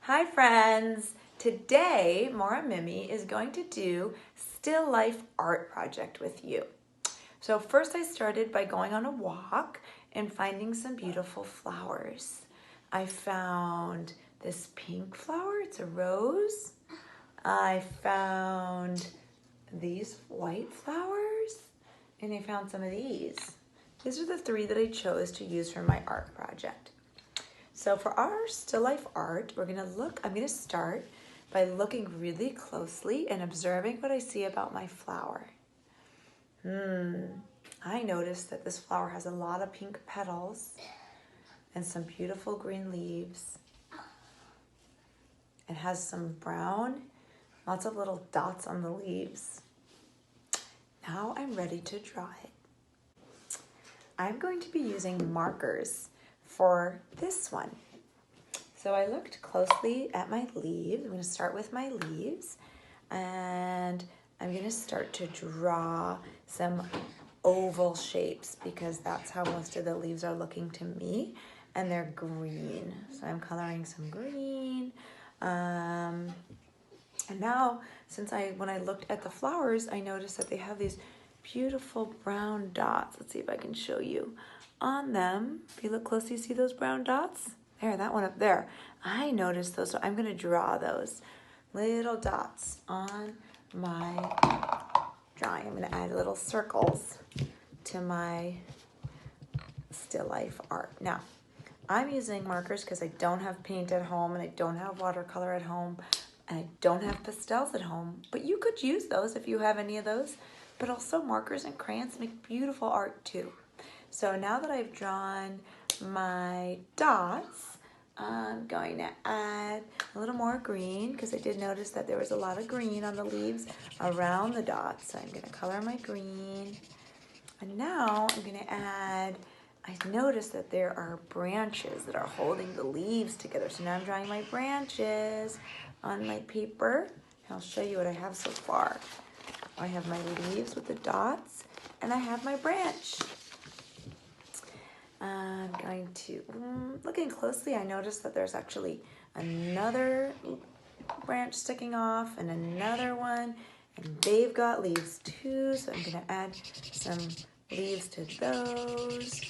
Hi friends! Today, Maura Mimi is going to do still life art project with you. So first I started by going on a walk and finding some beautiful flowers. I found this pink flower, it's a rose. I found these white flowers and I found some of these. These are the three that I chose to use for my art project. So for our still life art, I'm gonna start by looking really closely and observing what I see about my flower. I noticed that this flower has a lot of pink petals and some beautiful green leaves. It has some brown, lots of little dots on the leaves. Now I'm ready to draw it. I'm going to be using markers for this one. So I looked closely at my leaves. I'm going to start with my leaves and I'm going to start to draw some oval shapes because that's how most of the leaves are looking to me, and they're green. So I'm coloring some green. And now, when I looked at the flowers, I noticed that they have these beautiful brown dots. Let's see if I can show you on them. If you look closely, see those brown dots? There, that one up there. I noticed those, so I'm gonna draw those little dots on my drawing. I'm gonna add little circles to my still life art. Now, I'm using markers because I don't have paint at home and I don't have watercolor at home and I don't have pastels at home, but you could use those if you have any of those. But also markers and crayons make beautiful art too. So now that I've drawn my dots, I'm going to add a little more green because I did notice that there was a lot of green on the leaves around the dots. So I'm going to color my green. And now I'm going to add, I noticed that there are branches that are holding the leaves together. So now I'm drawing my branches on my paper. I'll show you what I have so far. I have my leaves with the dots and I have my branch. I'm going to, looking closely, I noticed that there's actually another branch sticking off and another one, and they've got leaves too, so I'm gonna add some leaves to those,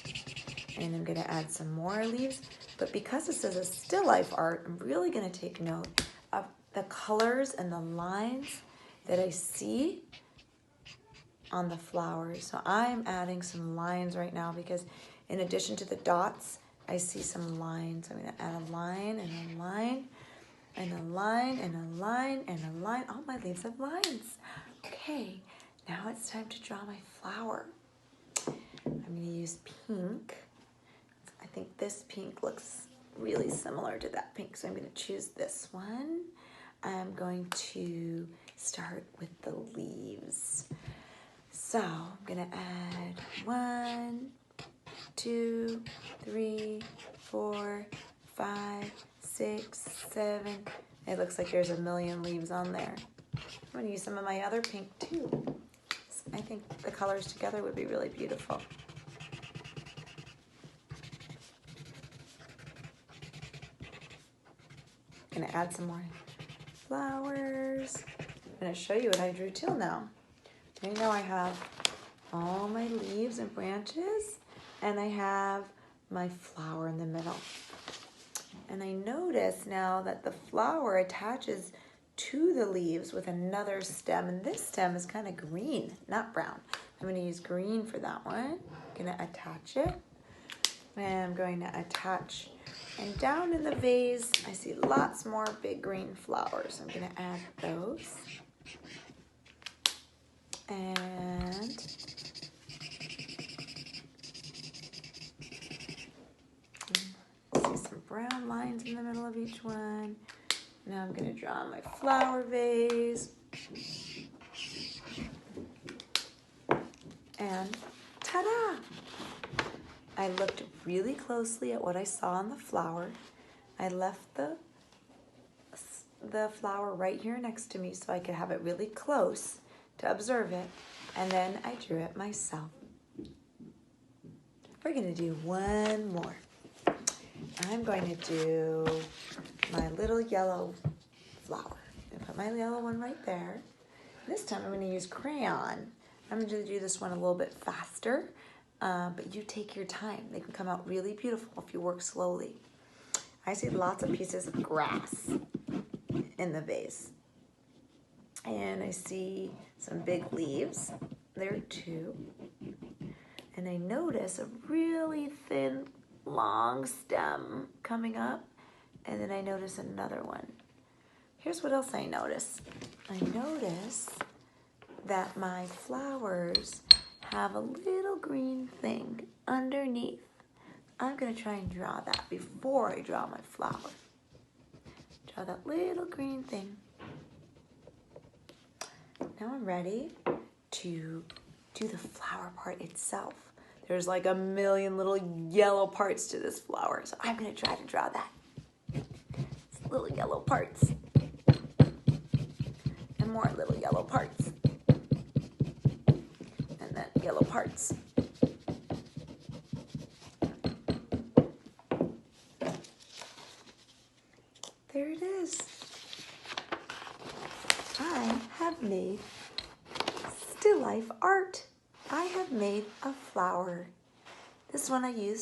and I'm gonna add some more leaves. But because this is a still life art, I'm really gonna take note of the colors and the lines that I see on the flowers. So I'm adding some lines right now because in addition to the dots, I see some lines. I'm going to add a line and a line and a line and a line and a line. All my leaves have lines. Okay, now it's time to draw my flower. I'm going to use pink. I think this pink looks really similar to that pink, so I'm going to choose this one. I'm going to start with the leaves. So I'm gonna add 1, 2, 3, 4, 5, 6, 7. It looks like there's a million leaves on there. I'm gonna use some of my other pink too. I think the colors together would be really beautiful. I'm gonna add some more flowers. I'm gonna show you what I drew till now. Right now I have all my leaves and branches, and I have my flower in the middle. And I notice now that the flower attaches to the leaves with another stem, and this stem is kind of green, not brown. I'm going to use green for that one. I'm going to attach it, and I'm going to attach, and down in the vase I see lots more big green flowers. I'm going to add those. And see some brown lines in the middle of each one. Now I'm going to draw my flower vase. And ta-da! I looked really closely at what I saw on the flower. I left the flower right here next to me so I could have it really close to observe it, and then I drew it myself. We're gonna do one more. I'm going to do my little yellow flower. I'm gonna put my yellow one right there. This time I'm going to use crayon. I'm going to do this one a little bit faster, but you take your time. They can come out really beautiful if you work slowly. I see lots of pieces of grass in the vase. And I see some big leaves. There too. And I notice a really thin, long stem coming up. And then I notice another one. Here's what else I notice. I notice that my flowers have a little green thing underneath. I'm going to try and draw that before I draw my flower. Draw that little green thing. Now I'm ready to do the flower part itself. There's like a million little yellow parts to this flower, so I'm going to try to draw that. It's little yellow parts. And more little yellow parts. And then yellow parts. There it is. I have made still life art. I have made a flower. This one I used